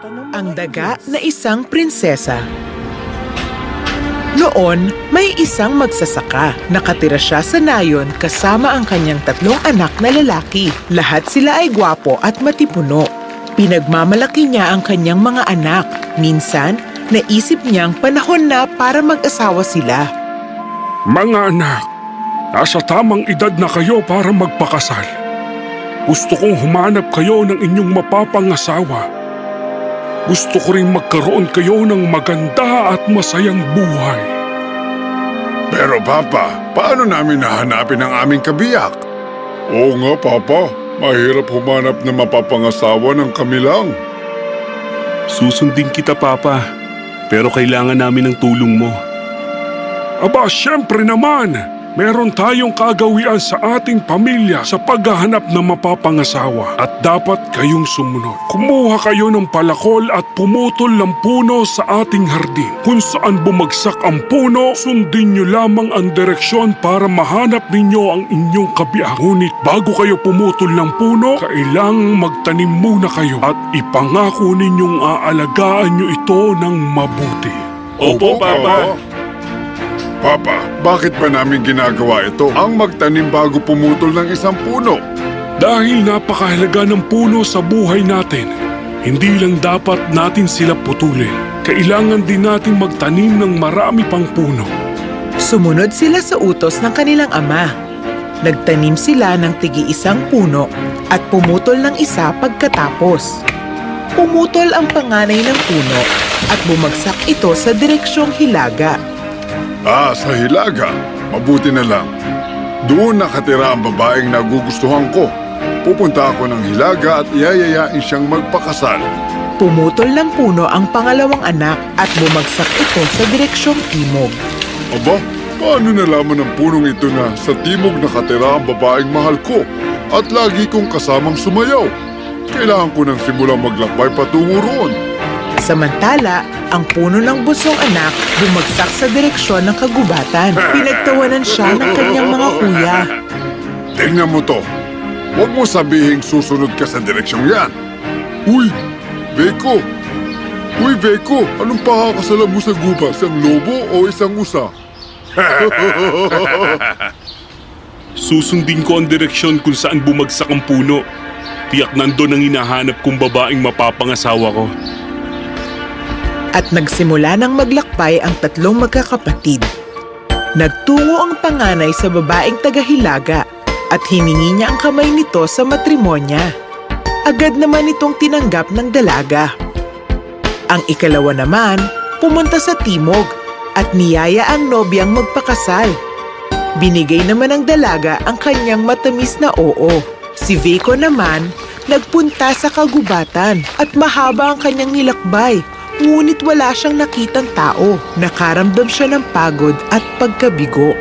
Ang daga na isang prinsesa. Noon, may isang magsasaka. Nakatira siya sa nayon kasama ang kanyang 3 anak na lalaki. Lahat sila ay gwapo at matipuno. Pinagmamalaki niya ang kanyang mga anak. Minsan, naisip niyang panahon na para mag-asawa sila. Mga anak, nasa tamang edad na kayo para magpakasal. Gusto kong humanap kayo ng inyong mapapangasawa. Gusto ko rin magkaroon kayo ng maganda at masayang buhay. Pero Papa, paano namin nahanapin ang aming kabiyak? Oo nga, Papa. Mahirap humanap na mapapangasawa ng kami lang. Susundin kita, Papa. Pero kailangan namin ng tulong mo. Aba, syempre naman! Meron tayong kagawian sa ating pamilya sa paghahanap ng mapapangasawa at dapat kayong sumunod. Kumuha kayo ng palakol at pumutol ng puno sa ating hardin. Kung saan bumagsak ang puno, sundin nyo lamang ang direksyon para mahanap ninyo ang inyong kabiyak. Ngunit bago kayo pumutol ng puno, kailangang magtanim muna kayo at ipangako ninyong aalagaan nyo ito ng mabuti. Opo, Papa. Papa, bakit ba namin ginagawa ito? Ang magtanim bago pumutol ng isang puno. Dahil napakahalaga ng puno sa buhay natin, hindi lang dapat natin sila putulin. Kailangan din natin magtanim ng marami pang puno. Sumunod sila sa utos ng kanilang ama. Nagtanim sila ng tig-1 puno at pumutol ng isa pagkatapos. Pumutol ang panganay ng puno at bumagsak ito sa direksyong hilaga. Sa hilaga. Mabuti na lang. Doon nakatira ang babaeng nagugustuhan ko. Pupunta ako ng hilaga at iayayain siyang magpakasal. Pumutol ng puno ang pangalawang anak at bumagsak ito sa direksyong timog. Aba, paano nalaman ng punong ito na sa timog nakatira ang babaeng mahal ko at lagi kong kasamang sumayaw? Kailangan ko nang simulang maglakbay patungo roon. Samantala, ang puno ng busong anak bumagsak sa direksyon ng kagubatan. Pinagtawanan siya ng kanyang mga kuya. Tingnan mo to. Huwag mo sabihing susunod ka sa direksyong yan. Uy, Veko! Uy, Veko! Anong pakakasalan mo sa gubat? Isang lobo o isang usa? Susundin ko ang direksyon kung saan bumagsak ang puno. Tiyak nandun ang hinahanap kong babaeng mapapangasawa ko. At nagsimula ng maglakbay ang 3 magkakapatid. Nagtungo ang panganay sa babaeng tagahilaga at hiningi niya ang kamay nito sa matrimonya. Agad naman itong tinanggap ng dalaga. Ang ikalawa naman, pumunta sa timog at niyaya ang nobyang magpakasal. Binigay naman ng dalaga ang kanyang matamis na oo. Si Veko naman, nagpunta sa kagubatan at mahaba ang kanyang nilakbay. Ngunit wala siyang nakitang tao. Nakaramdam siya ng pagod at pagkabigo.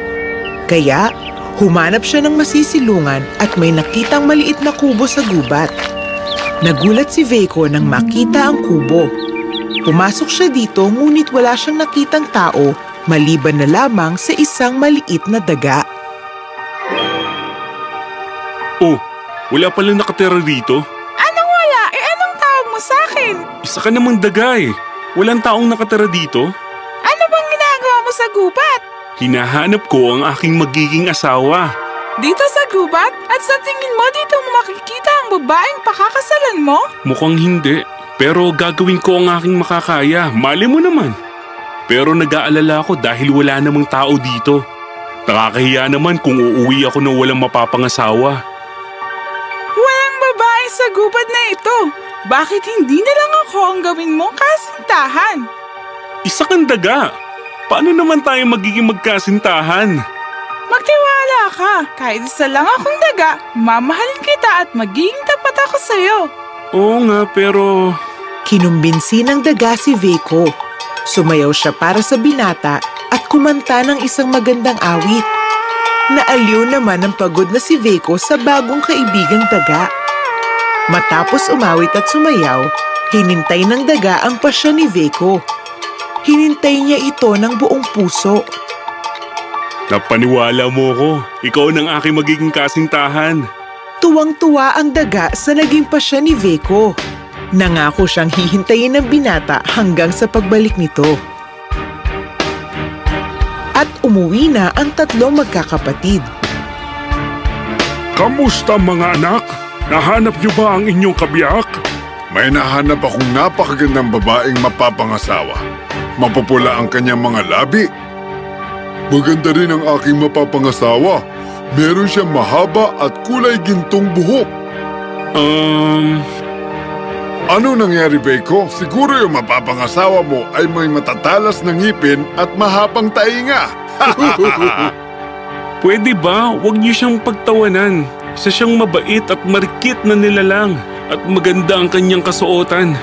Kaya, humanap siya ng masisilungan at may nakitang maliit na kubo sa gubat. Nagulat si Veko nang makita ang kubo. Pumasok siya dito ngunit wala siyang nakitang tao maliban na lamang sa isang maliit na daga. Oh, wala palang nakatira dito? Anong wala? Anong tawag mo sa akin? Isa ka namang daga eh. Walang taong nakatira dito? Ano bang ginagawa mo sa gubat? Hinahanap ko ang aking magiging asawa. Dito sa gubat? At sa tingin mo dito mo makikita ang babaeng pakakasalan mo? Mukhang hindi, pero gagawin ko ang aking makakaya. Mali mo naman. Pero nag-aalala ako dahil wala namang tao dito. Nakakahiya naman kung uuwi ako na walang mapapangasawa. Walang babae sa gubat na ito. Bakit hindi na lang ako ang gawin mong kasintahan? Isa kang daga. Paano naman tayo magiging magkasintahan? Magtiwala ka. Kahit isa lang akong daga, mamahalin kita at magiging tapat ako sa'yo. Oo nga, pero... Kinumbinsi ng daga si Veko. Sumayaw siya para sa binata at kumanta ng isang magandang awit. Naaliw naman ang pagod na si Veko sa bagong kaibigang daga. Matapos umawit at sumayaw, hinintay ng daga ang pasya ni Veko. Hinintay niya ito ng buong puso. Napaniwala mo ko. Ikaw ang aking magiging kasintahan. Tuwang-tuwa ang daga sa naging pasya ni Veko. Nangako siyang hihintayin ng binata hanggang sa pagbalik nito. At umuwi na ang tatlong magkakapatid. Kamusta mga anak? Nahanap niyo ba ang inyong kabiyak? May nahanap akong napakagandang babaeng mapapangasawa. Mapupula ang kanyang mga labi. Maganda rin ang aking mapapangasawa. Meron siyang mahaba at kulay gintong buhok. Ano nangyari, Veiko? Siguro yung mapapangasawa mo ay may matatalas na ngipin at mahabang tainga. Pwede ba? Huwag niyo siyang pagtawanan. Isa siyang mabait at marikit na nilalang. At maganda ang kanyang kasuotan.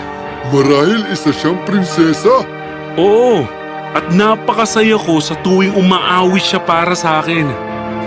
Marahil isa siyang prinsesa. Oo, at napakasaya ko sa tuwing umaawit siya para sa akin.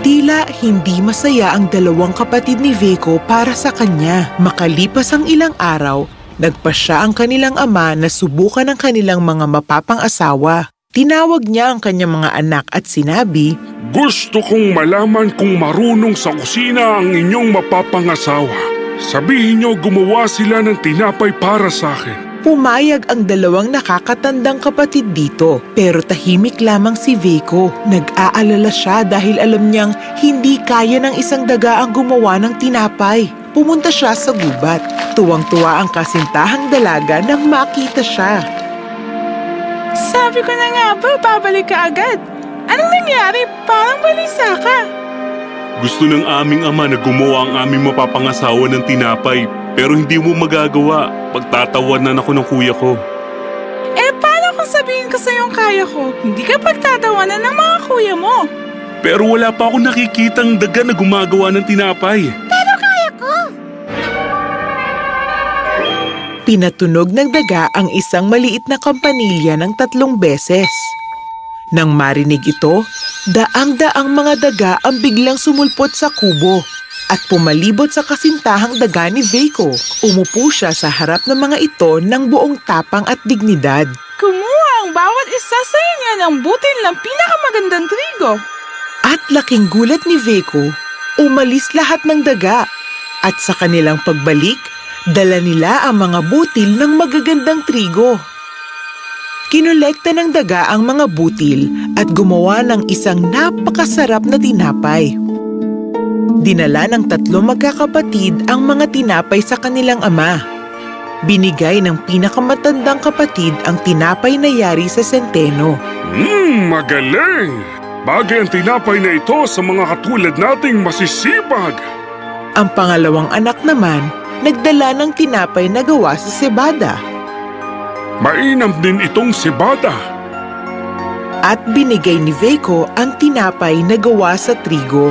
Tila hindi masaya ang dalawang kapatid ni Veiko para sa kanya. Makalipas ang ilang araw, nagpasya ang kanilang ama na subukan ang kanilang mga mapapang-asawa. Tinawag niya ang kanyang mga anak at sinabi, Gusto kong malaman kung marunong sa kusina ang inyong mapapangasawa. Sabihin niyo gumawa sila ng tinapay para sa akin. Pumayag ang dalawang nakakatandang kapatid dito, pero tahimik lamang si Veiko. Nag-aalala siya dahil alam niyang hindi kaya ng isang daga ang gumawa ng tinapay. Pumunta siya sa gubat. Tuwang-tuwa ang kasintahang dalaga nang makita siya. Sabi ko na nga ba, babalik ka agad. Anong nangyari? Parang balisa ka. Gusto ng aming ama na gumawa ang aming mapapangasawa ng tinapay, pero hindi mo magagawa. Pagtatawanan ako ng kuya ko. Paano kung sabihin ko sa iyong kaya ko? Hindi ka pagtatawanan ng mga kuya mo. Pero wala pa akong nakikitang daga na gumagawa ng tinapay. Pero kaya ko. Pinatunog ng daga ang isang maliit na kampanilya ng 3 beses. Nang marinig ito, daang-daang mga daga ang biglang sumulpot sa kubo at pumalibot sa kasintahang daga ni Veiko. Umupo siya sa harap ng mga ito ng buong tapang at dignidad. Kumuha ang bawat isa sa inyo ng butil ng pinakamagandang trigo. At laking gulat ni Veiko, umalis lahat ng daga. At sa kanilang pagbalik, dala nila ang mga butil ng magagandang trigo. Kinolekta ng daga ang mga butil at gumawa ng isang napakasarap na tinapay. Dinala ng 3 magkakapatid ang mga tinapay sa kanilang ama. Binigay ng pinakamatandang kapatid ang tinapay na yari sa senteno. Magaling! Bagay ang tinapay na ito sa mga katulad nating masisipag. Ang pangalawang anak naman, nagdala ng tinapay na gawa sa sebada. Mainam din itong sibada. At binigay ni Veiko ang tinapay na gawa sa trigo.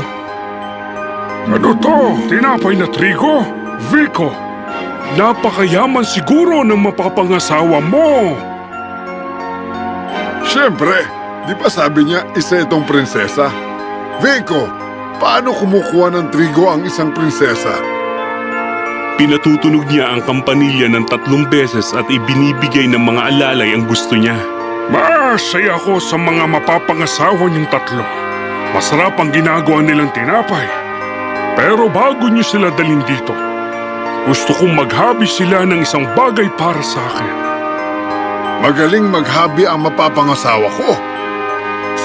Ano to? Tinapay na trigo? Veiko, napakayaman siguro ng mapapangasawa mo. Siyempre, di ba sabi niya isa itong prinsesa? Veiko, paano kumukuha ng trigo ang isang prinsesa? Pinatutunog niya ang kampanilya ng 3 beses at ibinibigay ng mga alalay ang gusto niya. Masaya ako sa mga mapapangasawa niyong 3. Masarap ang ginagawa nilang tinapay. Pero bago niyo sila dalhin dito, gusto kong maghabi sila ng isang bagay para sa akin. Magaling maghabi ang mapapangasawa ko.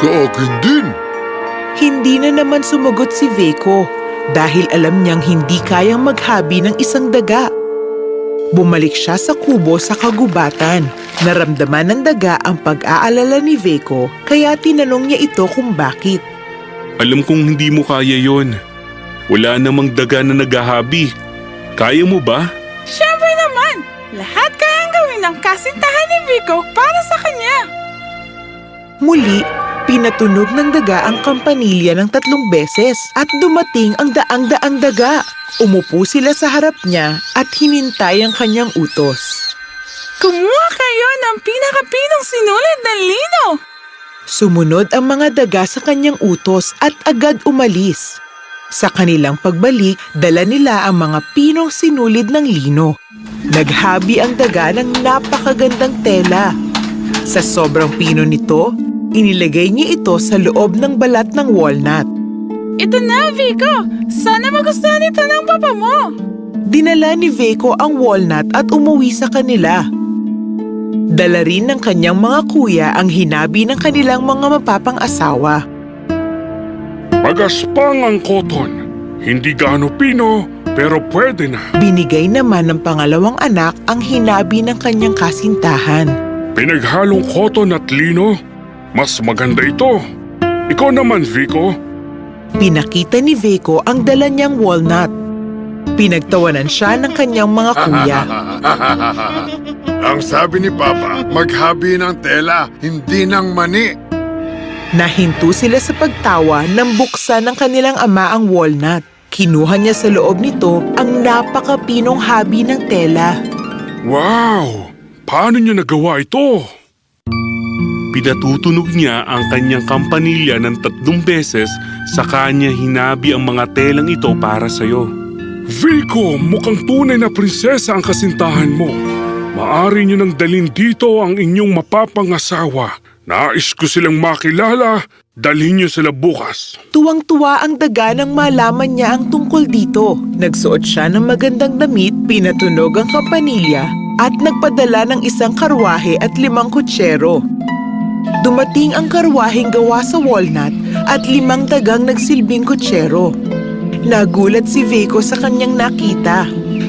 Sa akin din. Hindi na naman sumagot si Veiko dahil alam niyang hindi kayang maghabi ng isang daga. Bumalik siya sa kubo sa kagubatan. Naramdaman ng daga ang pag-aalala ni Veiko kaya tinanong niya ito kung bakit. Alam kong hindi mo kaya yon. Wala namang daga na naghahabi. Kaya mo ba? Siyempre naman! Lahat kayang gawin ng kasintahan ni Veiko para sa kanya. Muli, pinatunog ng daga ang kampanilya ng 3 beses at dumating ang daang-daang daga. Umupo sila sa harap niya at hinintay ang kanyang utos. Kumuha kayo ng pinakapinong sinulid ng lino. Sumunod ang mga daga sa kanyang utos at agad umalis. Sa kanilang pagbalik, dala nila ang mga pinong sinulid ng lino. Naghabi ang daga ng napakagandang tela. Sa sobrang pino nito, inilagay niya ito sa loob ng balat ng walnut. Ito na, Veiko! Sana magustuhan ito ng papa mo! dinala ni Veiko ang walnut at umuwi sa kanila. Dala rin ng kanyang mga kuya ang hinabi ng kanilang mga mapapang-asawa. Magaspang ang cotton. Hindi gaano pino, pero pwede na. Binigay naman ng pangalawang anak ang hinabi ng kanyang kasintahan. Pinaghalong cotton at lino. Mas maganda ito. Ikaw naman, Vico. Pinakita ni Veiko ang dala niyang walnut. Pinagtawanan siya ng kanyang mga kuya. Ang sabi ni Papa, maghabi ng tela, hindi ng mani. Nahinto sila sa pagtawa nang buksan ng kanilang ama ang walnut. Kinuha niya sa loob nito ang napakapinong habi ng tela. Wow! Paano niyo nagawa ito? Pinatutunog niya ang kanyang kampanilya ng 3 beses sa kanya hinabi ang mga telang ito para sa'yo. Vico, mukhang tunay na prinsesa ang kasintahan mo. Maari niyo nang dalhin dito ang inyong mapapangasawa. Nais ko silang makilala, dalhin niyo sila bukas. Tuwang-tuwa ang daga nang malaman niya ang tungkol dito. Nagsuot siya ng magandang damit, pinatunog ang kampanilya, at nagpadala ng isang karwahe at 5 kutsero. Dumating ang karwaheng gawa sa walnut at 5 dagang nagsilbing kutsero. Nagulat si Veiko sa kanyang nakita.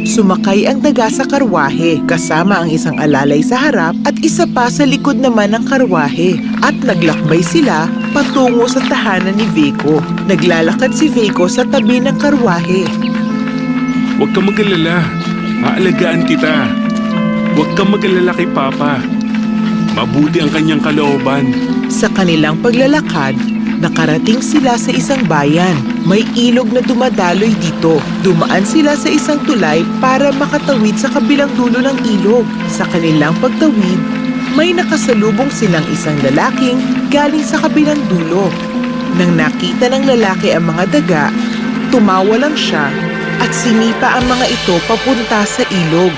Sumakay ang daga sa karwahe kasama ang isang alalay sa harap at isa pa sa likod naman ng karwahe at naglakbay sila patungo sa tahanan ni Veiko. Naglalakad si Veiko sa tabi ng karwahe. Huwag kang mag-alala. Maalagaan kita. Huwag kang mag-alala kay Papa. Mabuti ang kanyang kalooban. Sa kanilang paglalakad, nakarating sila sa isang bayan. May ilog na dumadaloy dito. Dumaan sila sa isang tulay para makatawid sa kabilang dulo ng ilog. Sa kanilang pagtawid, may nakasalubong silang isang lalaking galing sa kabilang dulo. Nang nakita ng lalaki ang mga daga, tumawa lang siya at sinipa ang mga ito papunta sa ilog.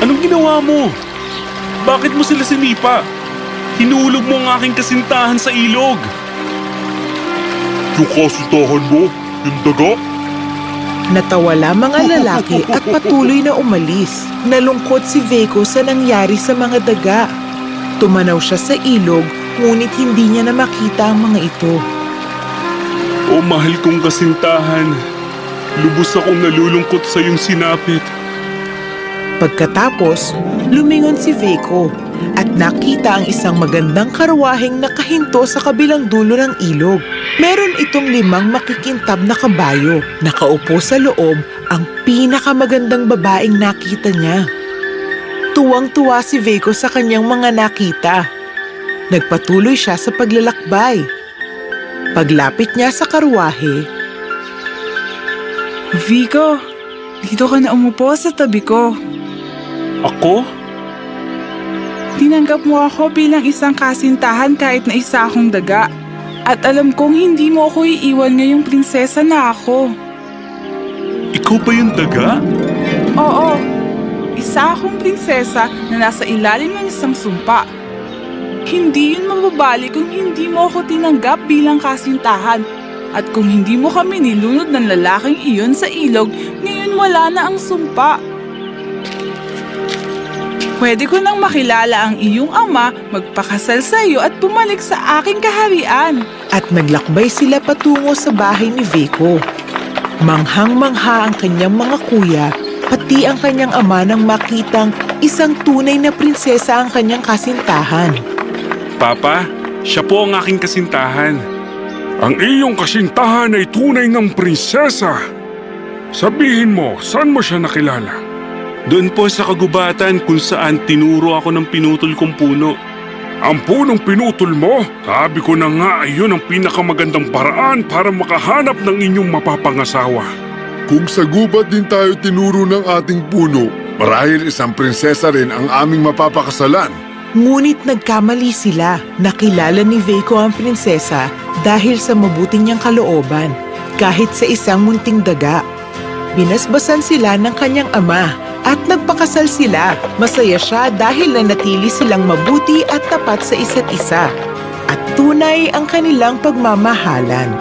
Anong ginawa mo? Bakit mo sila sinipa? Hinulog mo ang aking kasintahan sa ilog. Yung kasintahan mo, yung daga? Natawa lamang ang lalaki at patuloy na umalis. Nalungkot si Veiko sa nangyari sa mga daga. Tumanaw siya sa ilog, ngunit hindi niya na makita ang mga ito. O mahal kong kasintahan, lubos akong nalulungkot sa iyong sinapit. Pagkatapos, lumingon si Veiko at nakita ang isang magandang karwaheng nakahinto sa kabilang dulo ng ilog. Meron itong 5 makikintab na kabayo. Nakaupo sa loob ang pinakamagandang babaeng nakita niya. Tuwang-tuwa si Veiko sa kanyang mga nakita. Nagpatuloy siya sa paglalakbay. Paglapit niya sa karwahe, Vico, dito ka na umupo sa tabi ko. Ako? Tinanggap mo ako bilang isang kasintahan kahit na isa akong daga. At alam kong hindi mo ako iiwan ngayong prinsesa na ako. Ikaw ba yung daga? Oo, isa akong prinsesa na nasa ilalim ng isang sumpa. Hindi yun mababali kung hindi mo ako tinanggap bilang kasintahan. At kung hindi mo kami nilunod ng lalaking iyon sa ilog, ngayon wala na ang sumpa. Pwede ko nang makilala ang iyong ama, magpakasal sa iyo at bumalik sa aking kaharian. at naglakbay sila patungo sa bahay ni Veiko. Manghang-mangha ang kanyang mga kuya, pati ang kanyang ama nang makitang isang tunay na prinsesa ang kanyang kasintahan. Papa, siya po ang aking kasintahan. Ang iyong kasintahan ay tunay ng prinsesa. Sabihin mo, saan mo siya nakilala? Doon po sa kagubatan kung saan tinuro ako ng pinutol kong puno. Ang punong pinutol mo? Sabi ko na nga ay yun ang pinakamagandang paraan para makahanap ng inyong mapapangasawa. Kung sa gubat din tayo tinuro ng ating puno, marahil isang prinsesa rin ang aming mapapakasalan. Ngunit nagkamali sila. Nakilala ni Veiko ang prinsesa dahil sa mabuti niyang kalooban, kahit sa isang munting daga. Binasbasan sila ng kanyang ama at nagpakasal sila. Masaya siya dahil nanatili silang mabuti at tapat sa isa't isa. At tunay ang kanilang pagmamahalan.